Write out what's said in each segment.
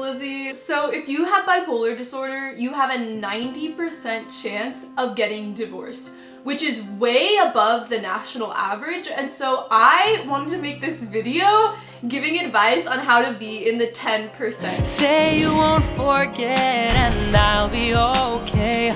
Lizzie. So if you have bipolar disorder, you have a 90% chance of getting divorced, which is way above the national average. And so I wanted to make this video giving advice on how to be in the 10%. Say you won't forget and I'll be okay.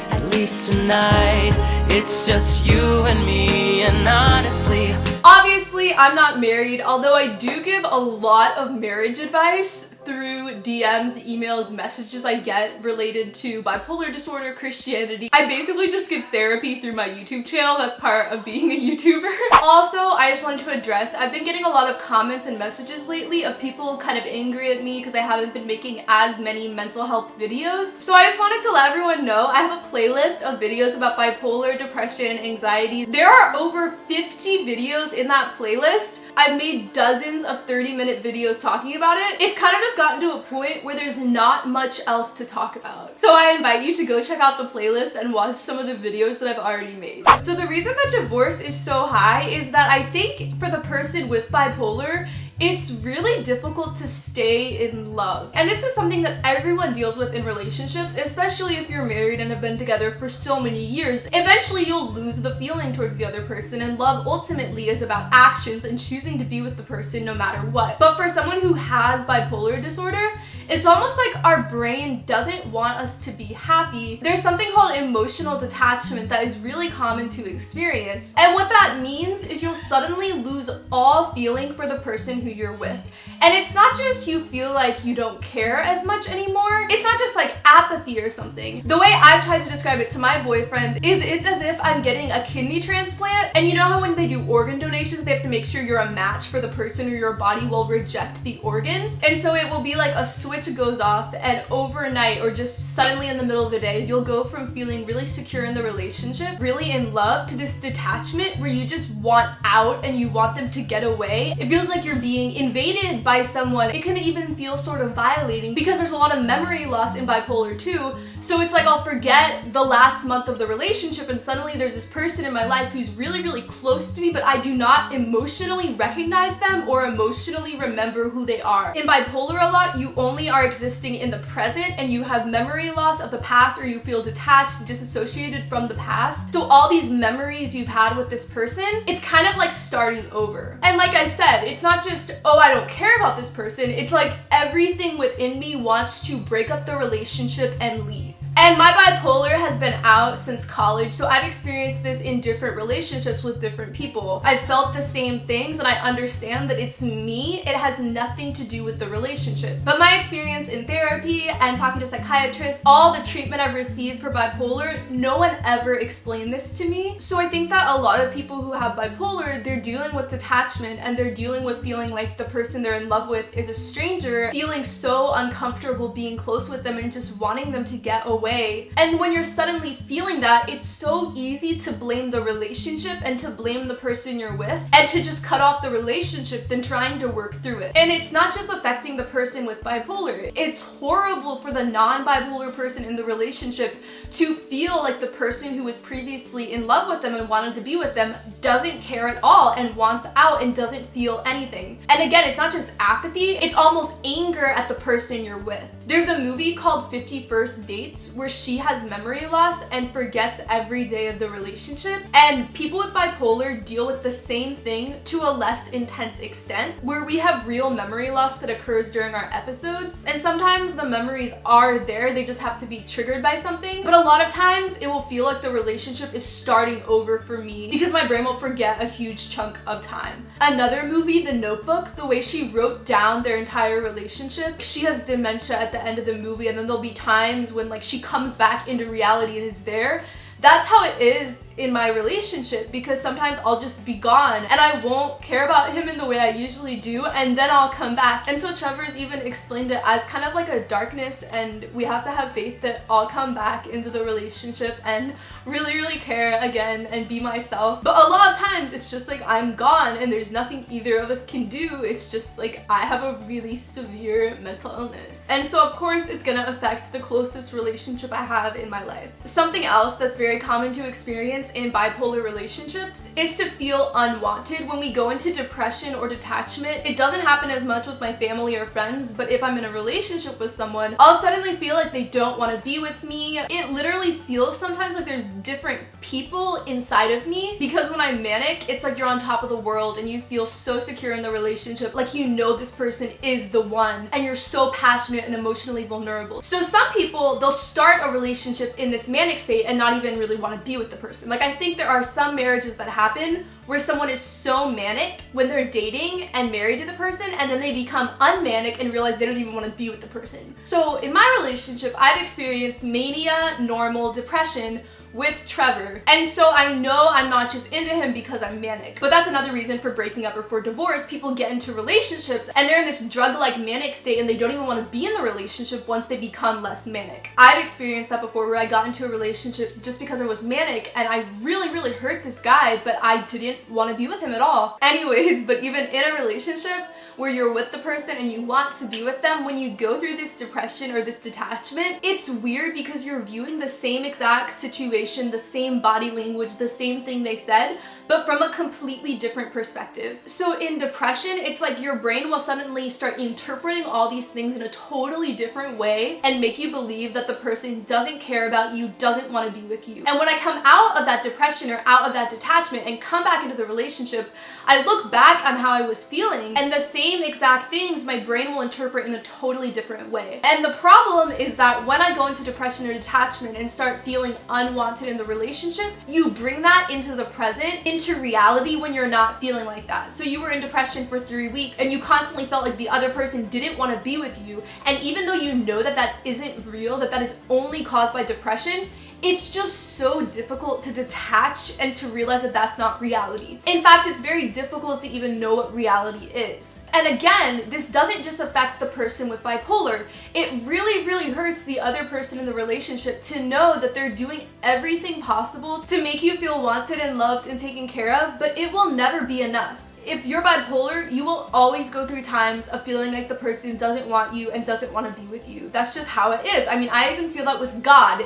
At least tonight, it's just you and me, and honestly, obviously I'm not married, although I do give a lot of marriage advice through DMs, emails, messages I get related to bipolar disorder, Christianity. I basically just give therapy through my YouTube channel. That's part of being a YouTuber. Also, I just wanted to address, I've been getting a lot of comments and messages lately of people kind of angry at me because I haven't been making as many mental health videos. So I just wanted to let everyone know I have a playlist of videos about bipolar, depression, anxiety. There are over 50 videos in that playlist. I've made dozens of 30-minute videos talking about it. It's kind of just gotten to a point where there's not much else to talk about. So I invite you to go check out the playlist and watch some of the videos that I've already made. So the reason that divorce is so high is that I think for the person with bipolar, it's really difficult to stay in love. And this is something that everyone deals with in relationships, especially if you're married and have been together for so many years. Eventually you'll lose the feeling towards the other person, and love ultimately is about actions and choosing to be with the person no matter what. But for someone who has bipolar disorder, it's almost like our brain doesn't want us to be happy. There's something called emotional detachment that is really common to experience. And what that means is you'll suddenly lose all feeling for the person who you're with. And it's not just you feel like you don't care as much anymore. It's not just like apathy or something. The way I've tried to describe it to my boyfriend is it's as if I'm getting a kidney transplant, and you know how when they do organ donations, they have to make sure you're a match for the person or your body will reject the organ. And so it will be like a switch goes off, and overnight or just suddenly in the middle of the day, you'll go from feeling really secure in the relationship, really in love, to this detachment where you just want out and you want them to get away. It feels like you're being invaded by someone. It can even feel sort of violating because there's a lot of memory loss in bipolar too. So it's like I'll forget the last month of the relationship and suddenly there's this person in my life who's really, really close to me, but I do not emotionally recognize them or emotionally remember who they are. In bipolar a lot, you only are existing in the present and you have memory loss of the past, or you feel detached, disassociated from the past. So all these memories you've had with this person, it's kind of like starting over. And like I said, it's not just, oh, I don't care about this person. It's like everything within me wants to break up the relationship and leave. And my bipolar has been out since college, so I've experienced this in different relationships with different people. I've felt the same things and I understand that it's me. It has nothing to do with the relationship. But my experience in therapy and talking to psychiatrists, all the treatment I've received for bipolar, no one ever explained this to me. So I think that a lot of people who have bipolar, they're dealing with detachment and they're dealing with feeling like the person they're in love with is a stranger, feeling so uncomfortable being close with them and just wanting them to get away. And when you're suddenly feeling that, it's so easy to blame the relationship and to blame the person you're with and to just cut off the relationship than trying to work through it. And it's not just affecting the person with bipolar. It's horrible for the non-bipolar person in the relationship to feel like the person who was previously in love with them and wanted to be with them doesn't care at all and wants out and doesn't feel anything. And again, it's not just apathy, it's almost anger at the person you're with. There's a movie called 50 First Dates where she has memory loss and forgets every day of the relationship. And people with bipolar deal with the same thing to a less intense extent, where we have real memory loss that occurs during our episodes. And sometimes the memories are there, they just have to be triggered by something. But a lot of times it will feel like the relationship is starting over for me because my brain will forget a huge chunk of time. Another movie, The Notebook, the way she wrote down their entire relationship, she has dementia at the end of the movie, and then there'll be times when like she comes back into reality and is there. That's how it is in my relationship, because sometimes I'll just be gone and I won't care about him in the way I usually do, and then I'll come back. And so Trevor's even explained it as kind of like a darkness, and we have to have faith that I'll come back into the relationship and really, really care again and be myself. But a lot of times it's just like I'm gone and there's nothing either of us can do. It's just like I have a really severe mental illness. And so of course it's gonna affect the closest relationship I have in my life. Something else that's very very common to experience in bipolar relationships is to feel unwanted when we go into depression or detachment. It doesn't happen as much with my family or friends, but if I'm in a relationship with someone, I'll suddenly feel like they don't want to be with me. It literally feels sometimes like there's different people inside of me, because when I'm manic, it's like you're on top of the world and you feel so secure in the relationship, like you know this person is the one, and you're so passionate and emotionally vulnerable. So some people, they'll start a relationship in this manic state and not even really want to be with the person. Like I think there are some marriages that happen where someone is so manic when they're dating and married to the person, and then they become unmanic and realize they don't even want to be with the person. So in my relationship, I've experienced mania, normal, depression with Trevor. And so I know I'm not just into him because I'm manic. But that's another reason for breaking up or for divorce. People get into relationships and they're in this drug-like manic state and they don't even want to be in the relationship once they become less manic. I've experienced that before, where I got into a relationship just because I was manic and I really hurt this guy, but I didn't want to be with him at all. Anyways, but even in a relationship where you're with the person and you want to be with them, when you go through this depression or this detachment, it's weird because you're viewing the same exact situation, the same body language, the same thing they said, but from a completely different perspective. So in depression, it's like your brain will suddenly start interpreting all these things in a totally different way and make you believe that the person doesn't care about you, doesn't want to be with you. And when I come out of that depression or out of that detachment and come back into the relationship, I look back on how I was feeling, and the same exact things my brain will interpret in a totally different way. And the problem is that when I go into depression or detachment and start feeling unwanted in the relationship, you bring that into the present, into reality, when you're not feeling like that. So you were in depression for 3 weeks and you constantly felt like the other person didn't want to be with you, and even though you know that that isn't real, that that is only caused by depression, it's just so difficult to detach and to realize that that's not reality. In fact, it's very difficult to even know what reality is. And again, this doesn't just affect the person with bipolar. It really hurts the other person in the relationship to know that they're doing everything possible to make you feel wanted and loved and taken care of, but it will never be enough. If you're bipolar, you will always go through times of feeling like the person doesn't want you and doesn't want to be with you. That's just how it is. I mean, I even feel that with God,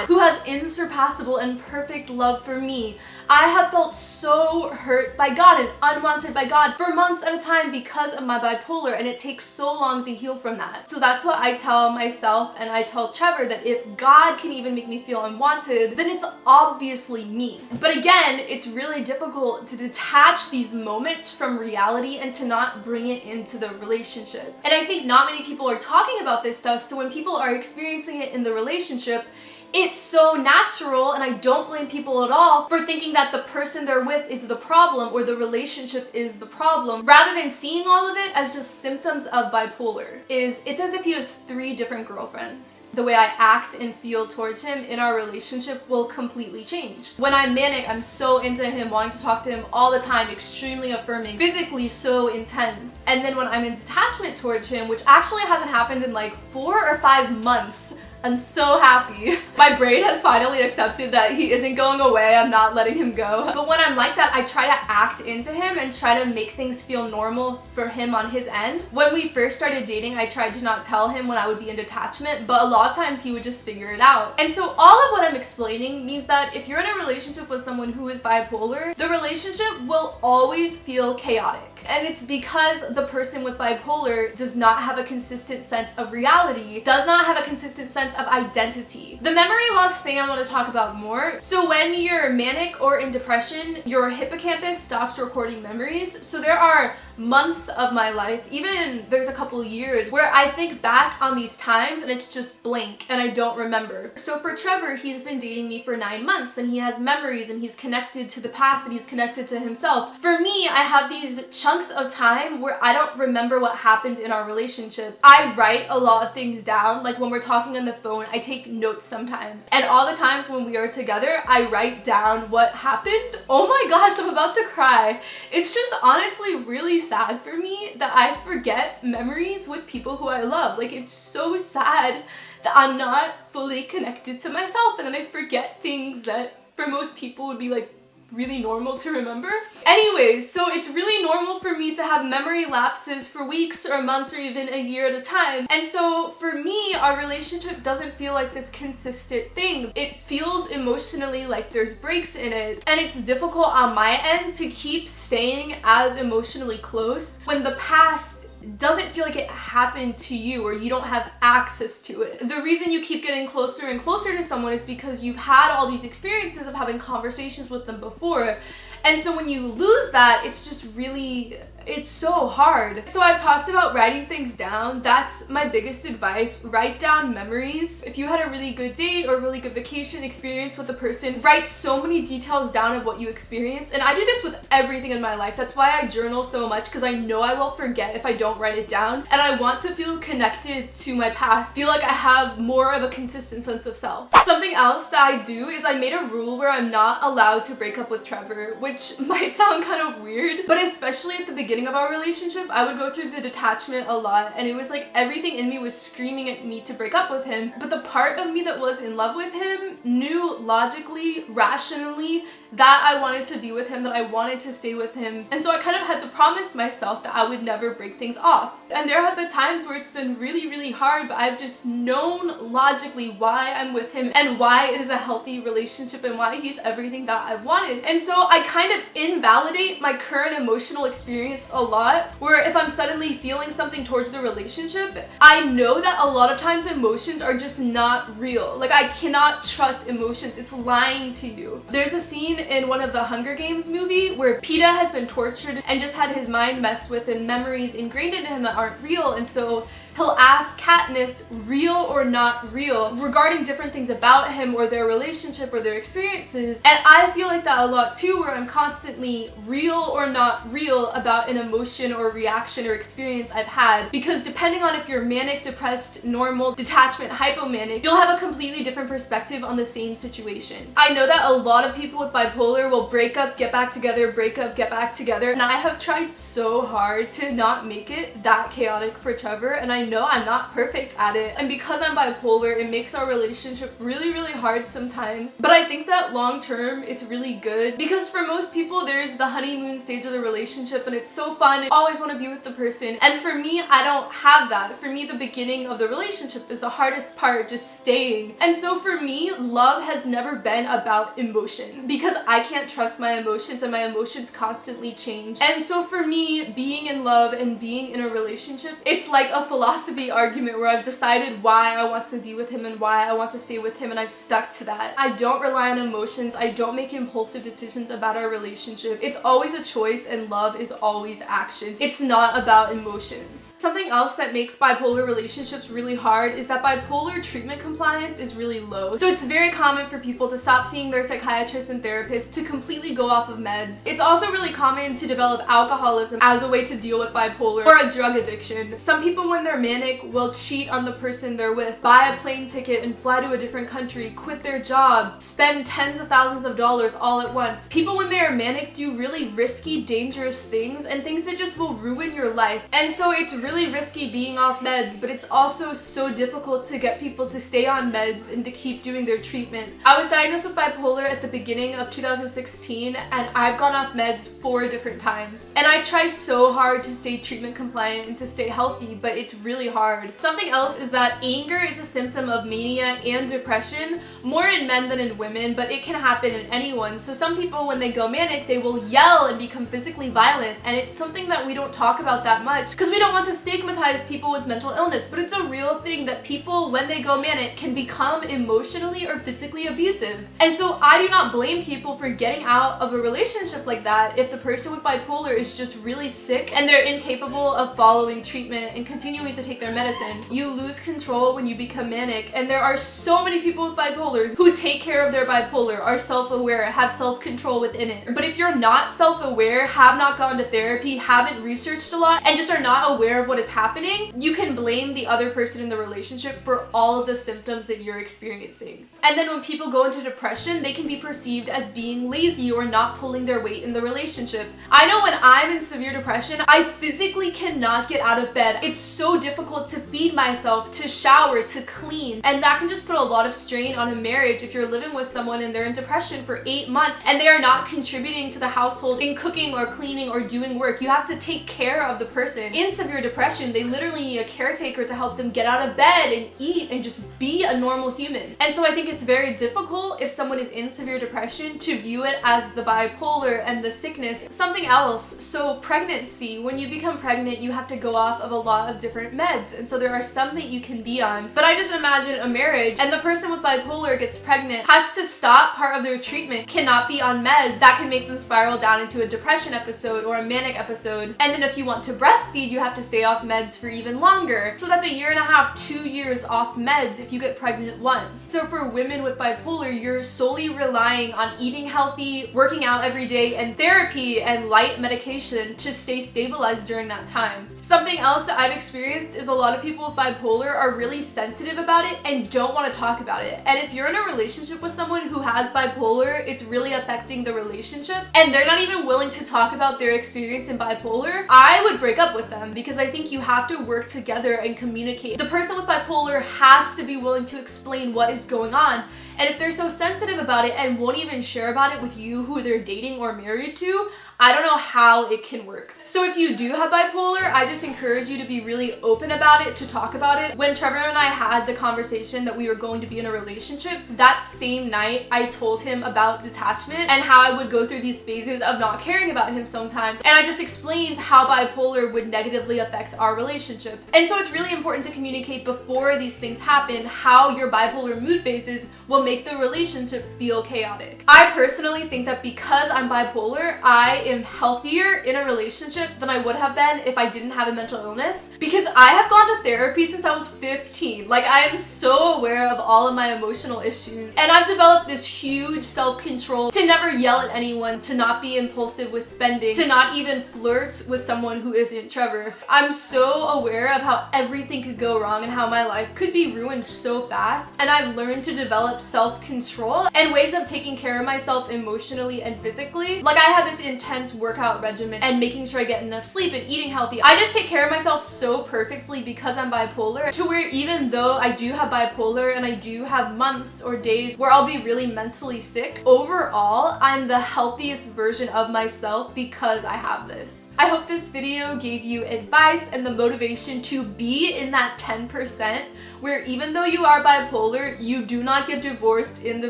who has insurpassable and perfect love for me. I have felt so hurt by God and unwanted by God for months at a time because of my bipolar, and it takes so long to heal from that. So that's what I tell myself, and I tell Trevor, that if God can even make me feel unwanted, then it's obviously me. But again, it's really difficult to detach these moments from reality and to not bring it into the relationship. And I think not many people are talking about this stuff, so when people are experiencing it in the relationship, it's so natural, and I don't blame people at all for thinking that the person they're with is the problem or the relationship is the problem, rather than seeing all of it as just symptoms of bipolar. It's as if he has 3 different girlfriends. The way I act and feel towards him in our relationship will completely change. When I'm manic, I'm so into him, wanting to talk to him all the time, extremely affirming, physically so intense. And then when I'm in detachment towards him, which actually hasn't happened in like 4 or 5 months, I'm so happy. My brain has finally accepted that he isn't going away. I'm not letting him go. But when I'm like that, I try to act into him and try to make things feel normal for him on his end. When we first started dating, I tried to not tell him when I would be in detachment, but a lot of times he would just figure it out. And so all of what I'm explaining means that if you're in a relationship with someone who is bipolar, the relationship will always feel chaotic. And it's because the person with bipolar does not have a consistent sense of reality, does not have a consistent sense of identity. The memory loss thing I want to talk about more. So when you're manic or in depression, your hippocampus stops recording memories. So there are months of my life, even there's a couple years, where I think back on these times and it's just blank and I don't remember. So for Trevor, he's been dating me for 9 months and he has memories and he's connected to the past and he's connected to himself. For me, I have these chunks of time where I don't remember what happened in our relationship. I write a lot of things down, like when we're talking on the phone, I take notes sometimes. And all the times when we are together, I write down what happened. Oh my gosh, I'm about to cry. It's just honestly really sad for me that I forget memories with people who I love. Like, it's so sad that I'm not fully connected to myself, and then I forget things that for most people would be like really normal to remember. Anyways, so it's really normal for me to have memory lapses for weeks or months or even a year at a time. And so for me, our relationship doesn't feel like this consistent thing. It feels emotionally like there's breaks in it, and it's difficult on my end to keep staying as emotionally close when the past doesn't feel like it happened to you or you don't have access to it. The reason you keep getting closer and closer to someone is because you've had all these experiences of having conversations with them before. And so when you lose that, it's just really, it's so hard. So I've talked about writing things down. That's my biggest advice. Write down memories. If you had a really good date or a really good vacation experience with a person, write so many details down of what you experienced. And I do this with everything in my life. That's why I journal so much, because I know I will forget if I don't write it down. And I want to feel connected to my past, feel like I have more of a consistent sense of self. Something else that I do is I made a rule where I'm not allowed to break up with Trevor, which might sound kind of weird, but especially at the beginning of our relationship, I would go through the detachment a lot, and it was like everything in me was screaming at me to break up with him. But the part of me that was in love with him knew logically, rationally, that I wanted to be with him, that I wanted to stay with him. And so I kind of had to promise myself that I would never break things off. And there have been times where it's been really, really hard, but I've just known logically why I'm with him and why it is a healthy relationship and why he's everything that I wanted. And so I kind of invalidate my current emotional experience a lot, where if I'm suddenly feeling something towards the relationship, I know that a lot of times emotions are just not real. Like, I cannot trust emotions. It's lying to you. There's a scene in one of the Hunger Games movie where Peeta has been tortured and just had his mind messed with and memories ingrained into him that aren't real, and so he'll ask Katniss, real or not real, regarding different things about him or their relationship or their experiences. And I feel like that a lot too, where I'm constantly real or not real about an emotion or reaction or experience I've had. Because depending on if you're manic, depressed, normal, detachment, hypomanic, you'll have a completely different perspective on the same situation. I know that a lot of people with bipolar will break up, get back together, break up, get back together. And I have tried so hard to not make it that chaotic for Trevor, and I know I'm not perfect at it, and because I'm bipolar, it makes our relationship really, really hard sometimes. But I think that long term it's really good, because for most people there's the honeymoon stage of the relationship and it's so fun, you always want to be with the person, and for me I don't have that. For me, the beginning of the relationship is the hardest part, just staying. And so for me, love has never been about emotion, because I can't trust my emotions and my emotions constantly change. And so for me, being in love and being in a relationship, it's like a philosophy argument where I've decided why I want to be with him and why I want to stay with him, and I've stuck to that. I don't rely on emotions. I don't make impulsive decisions about our relationship. It's always a choice, and love is always actions. It's not about emotions. Something else that makes bipolar relationships really hard is that bipolar treatment compliance is really low. So it's very common for people to stop seeing their psychiatrists and therapists, to completely go off of meds. It's also really common to develop alcoholism as a way to deal with bipolar, or a drug addiction. Some people, when they're manic, will cheat on the person they're with, buy a plane ticket and fly to a different country, quit their job, spend tens of thousands of dollars all at once. People, when they are manic, do really risky, dangerous things, and things that just will ruin your life. And so it's really risky being off meds, but it's also so difficult to get people to stay on meds and to keep doing their treatment. I was diagnosed with bipolar at the beginning of 2016, and I've gone off meds 4 different times. And I try so hard to stay treatment compliant and to stay healthy, but it's really hard. Something else is that anger is a symptom of mania and depression, more in men than in women, but it can happen in anyone. So some people, when they go manic, they will yell and become physically violent, and it's something that we don't talk about that much because we don't want to stigmatize people with mental illness, but it's a real thing that people, when they go manic, can become emotionally or physically abusive. And so I do not blame people for getting out of a relationship like that if the person with bipolar is just really sick and they're incapable of following treatment and continuing to take their medicine. You lose control when you become manic, and there are so many people with bipolar who take care of their bipolar, are self-aware, have self-control within it. But if you're not self-aware, have not gone to therapy, haven't researched a lot, and just are not aware of what is happening, you can blame the other person in the relationship for all of the symptoms that you're experiencing. And then when people go into depression, they can be perceived as being lazy or not pulling their weight in the relationship. I know when I'm in severe depression, I physically cannot get out of bed. It's so difficult difficult to feed myself, to shower, to clean. And that can just put a lot of strain on a marriage if you're living with someone and they're in depression for 8 months and they are not contributing to the household in cooking or cleaning or doing work. You have to take care of the person. In severe depression, they literally need a caretaker to help them get out of bed and eat and just be a normal human. And so I think it's very difficult if someone is in severe depression to view it as the bipolar and the sickness something else. So pregnancy, when you become pregnant, you have to go off of a lot of different meds, and so there are some that you can be on. But I just imagine a marriage and the person with bipolar gets pregnant, has to stop part of their treatment, cannot be on meds. That can make them spiral down into a depression episode or a manic episode. And then if you want to breastfeed, you have to stay off meds for even longer. So that's 1.5 years, 2 years off meds if you get pregnant once. So for women with bipolar, you're solely relying on eating healthy, working out every day, and therapy and light medication to stay stabilized during that time. Something else that I've experienced is a lot of people with bipolar are really sensitive about it and don't want to talk about it. And if you're in a relationship with someone who has bipolar, it's really affecting the relationship and they're not even willing to talk about their experience in bipolar, I would break up with them, because I think you have to work together and communicate. The person with bipolar has to be willing to explain what is going on. And if they're so sensitive about it and won't even share about it with you who they're dating or married to, I don't know how it can work. So if you do have bipolar, I just encourage you to be really open about it, to talk about it. When Trevor and I had the conversation that we were going to be in a relationship, that same night I told him about detachment and how I would go through these phases of not caring about him sometimes. And I just explained how bipolar would negatively affect our relationship. And so it's really important to communicate before these things happen how your bipolar mood phases will make the relationship feel chaotic. I personally think that because I'm bipolar, I am healthier in a relationship than I would have been if I didn't have a mental illness, because I have gone to therapy since I was 15. Like, I am so aware of all of my emotional issues, and I've developed this huge self-control to never yell at anyone, to not be impulsive with spending, to not even flirt with someone who isn't Trevor. I'm so aware of how everything could go wrong and how my life could be ruined so fast, and I've learned to develop self-control and ways of taking care of myself emotionally and physically. Like, I have this intense workout regimen and making sure I get enough sleep and eating healthy. I just take care of myself so perfectly because I'm bipolar, to where even though I do have bipolar and I do have months or days where I'll be really mentally sick, overall I'm the healthiest version of myself because I have this. I hope this video gave you advice and the motivation to be in that 10% where even though you are bipolar, you do not get divorced in the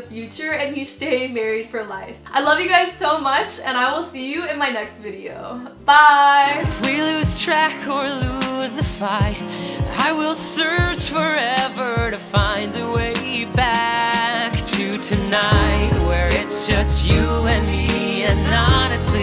future and you stay married for life. I love you guys so much, and I will see you in my next video. Bye! If we lose track or lose the fight, I will search forever to find a way back to tonight, where it's just you and me, and honestly